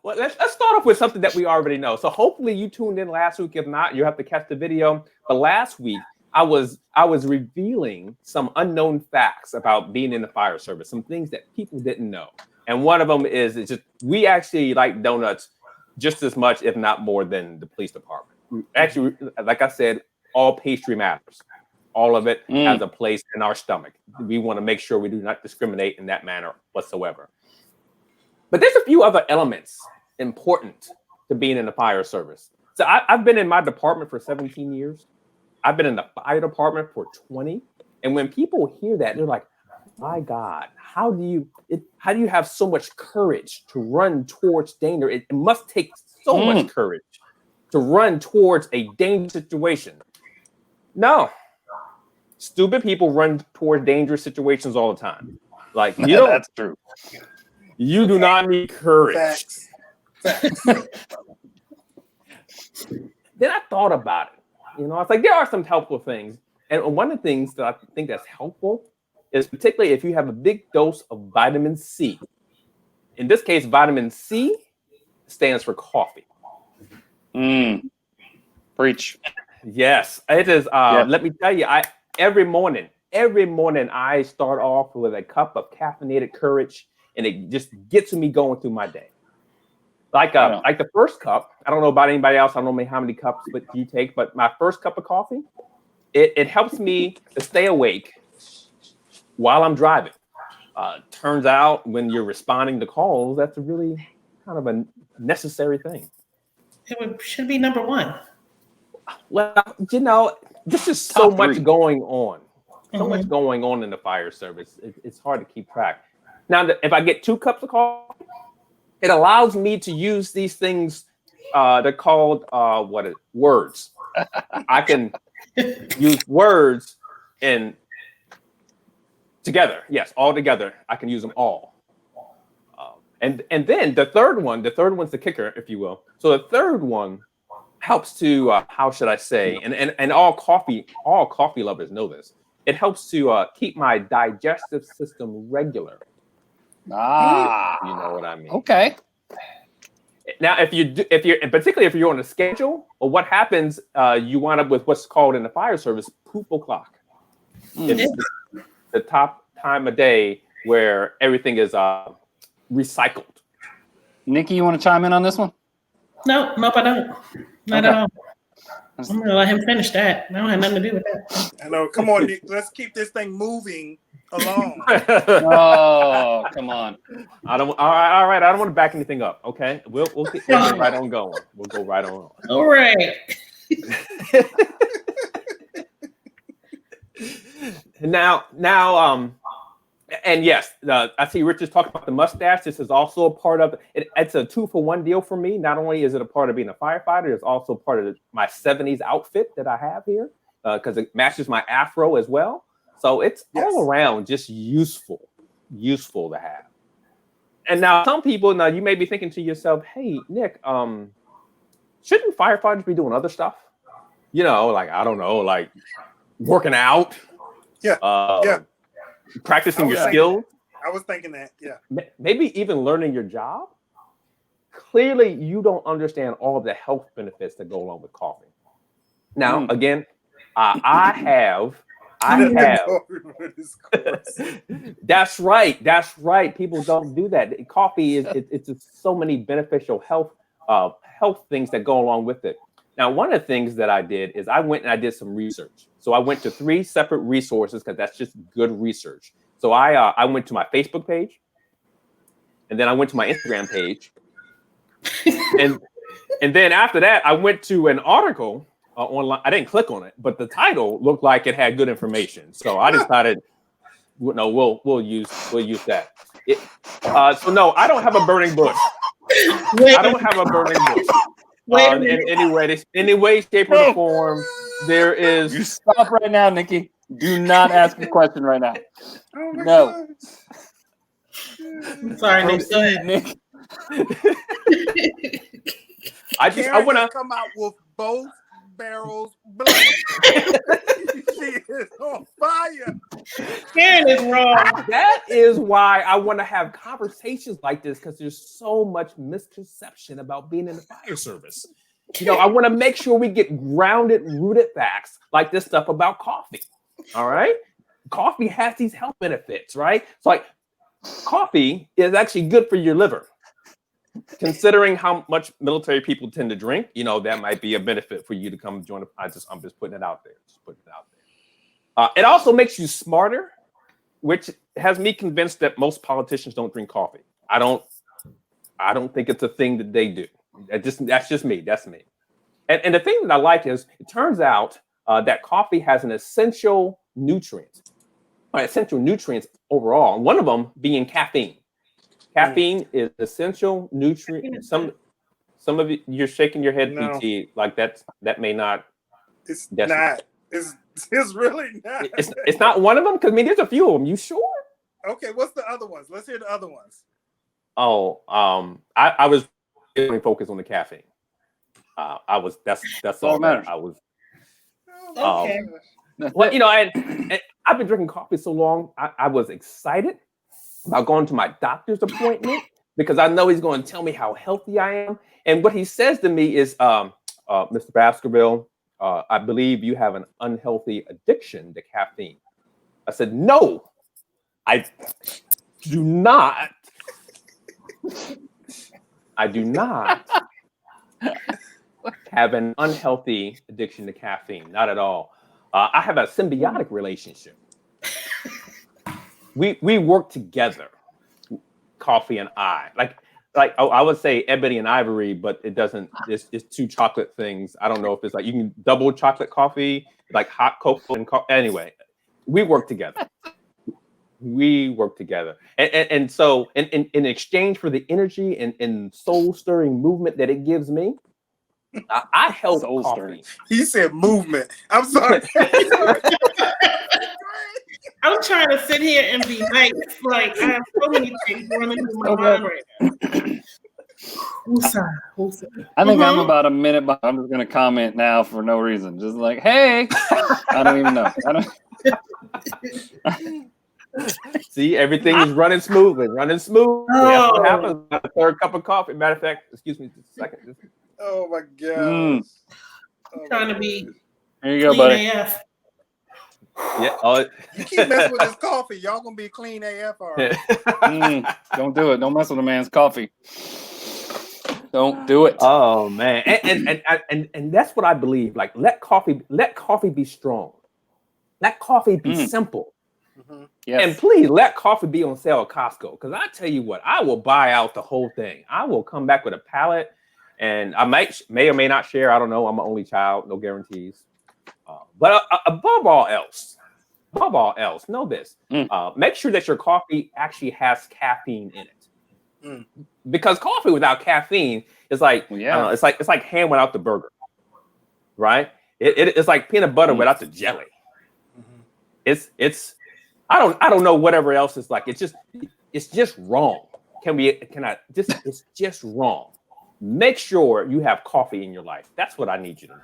Well, let's start off with something that we already know. So hopefully you tuned in last week. If not, you have to catch the video. But last week I was revealing some unknown facts about being in the fire service, some things that people didn't know. And one of them is it's just we actually like donuts just as much, if not more, than the police department. Actually, like I said, all pastry matters. All of it has a place in our stomach. We want to make sure we do not discriminate in that manner whatsoever. But there's a few other elements important to being in the fire service. So I've been in my department for 17 years. I've been in the fire department for 20. And when people hear that, they're like, my God, how do you have so much courage to run towards danger? It must take so much courage to run towards a dangerous situation. No. Stupid people run towards dangerous situations all the time. Like, you don't, that's true. You do not need courage. Facts. Then I thought about it. You know, I was like, there are some helpful things. And one of the things that I think that's helpful is particularly if you have a big dose of vitamin C. In this case, vitamin C stands for coffee. Preach. Yes, it is. Let me tell you, every morning I start off with a cup of caffeinated courage, and it just gets me going through my day. Like the first cup, I don't know about anybody else. I don't know how many cups you take, but my first cup of coffee, it helps me to stay awake while I'm driving. Turns out when you're responding to calls, that's a really kind of a necessary thing. Should be number one. Well, you know, this is so much going on. So much going on in the fire service. It's hard to keep track. Now, if I get 2 cups of coffee, it allows me to use these things. They're called words. I can use words and together. Yes, all together. I can use them all. And then the third one's the kicker, if you will. So the third one helps to how should I say? And all coffee lovers know this. It helps to keep my digestive system regular. You know what I mean? Okay. Now, particularly if you're on a schedule, or what happens, you wind up with what's called in the fire service poop o'clock. It's the top time of day where everything is recycled. Nikki, you want to chime in on this one? Nope, I don't. Not at all. I'm gonna let him finish that. I don't have nothing to do with that. I know. Come on, Nick. Let's keep this thing moving along. Oh, come on. All right. I don't want to back anything up. Okay, we'll get right on going. We'll go right on. All right. Now, and yes, I see Richard's talking about the mustache. This is also a part of it. It's a 2-for-1 deal for me. Not only is it a part of being a firefighter, it's also part of my 70s outfit that I have here because it matches my afro as well. So it's all around just useful to have. And now some people, you may be thinking to yourself, hey, Nick, shouldn't firefighters be doing other stuff? You know, like, I don't know, like working out. Practicing your skills. I was thinking that, Maybe even learning your job. Clearly, you don't understand all the health benefits that go along with coffee. Now, again, I have. That's right. People don't do that. Coffee it's just so many beneficial health things that go along with it. Now, one of the things that I did is I went and I did some research. So I went to 3 separate resources because that's just good research. So I went to my Facebook page, and then I went to my Instagram page, and then after that I went to an article online. I didn't click on it, but the title looked like it had good information. So I decided, we'll use that. So no, I don't have a burning bush. I don't have a burning bush. In any way, shape, or form, there is. You stop right now, Nikki. Do not ask a question right now. Oh my No. I'm sorry, Nick. Go ahead, Nick. I want to come out with both barrels. She is on fire. Karen is wrong. That is why I want to have conversations like this, because there's so much misconception about being in the fire service. You know, I want to make sure we get grounded, rooted facts like this stuff about coffee. All right. Coffee has these health benefits, right? So like coffee is actually good for your liver. Considering how much military people tend to drink, you know, that might be a benefit for you to come join. I'm just putting it out there. Just putting it out there. It also makes you smarter, which has me convinced that most politicians don't drink coffee. I don't think it's a thing that they do. That's just me. That's me. And the thing that I like is it turns out that coffee has an essential nutrients overall. And one of them being caffeine. Caffeine is essential nutrient. Some of you, you're shaking your head, No. PT, like that may not. It's That's- not. It's really not. It's not one of them, because I mean there's a few of them. You sure? Okay, what's the other ones? Let's hear the other ones. Oh, I was really focused on the caffeine. That's all All matters. I was. Okay. Well, you know, and I've been drinking coffee so long. I was excited about going to my doctor's appointment because I know he's going to tell me how healthy I am. And what he says to me is, Mr. Baskerville, I believe you have an unhealthy addiction to caffeine. I said, no, I do not. I do not have an unhealthy addiction to caffeine. Not at all. I have a symbiotic relationship. We work together, coffee and I. Like I would say ebony and ivory, but it doesn't. It's two chocolate things. I don't know if it's like you can double chocolate coffee, like hot cocoa and anyway. We work together. We work together, and so in exchange for the energy and soul stirring movement that it gives me, I help Soul coffee. stirring. He said movement. I'm sorry. I'm trying to sit here and be nice. Like I have so many things running through my mind right now. Who's I think I'm Mhm. about a minute behind. I'm just gonna comment now for no reason. Just like, hey, I don't even know. See, everything is running smoothly, running smooth. That's what Oh. happens. A third cup of coffee. Matter of fact, excuse me just a second. Oh my god. Oh, trying my to be God. Here you go, clean buddy. AF. Yeah. Oh, You keep messing with this coffee, y'all gonna be clean AF. All right. Don't do it. Don't mess with a man's coffee. Don't do it. Oh man, and that's what I believe. Like, let coffee be strong. Let coffee be simple. Mhm. Yes. And please let coffee be on sale at Costco. Because I tell you what, I will buy out the whole thing. I will come back with a pallet, and I may or may not share. I don't know. I'm an only child, no guarantees. But above all else, know this: make sure that your coffee actually has caffeine in it. Because coffee without caffeine is like, I don't know, it's like ham without the burger, right? It's like peanut butter without the jelly. It's I don't know whatever else is like. It's just wrong. It's just wrong. Make sure you have coffee in your life. That's what I need you to know.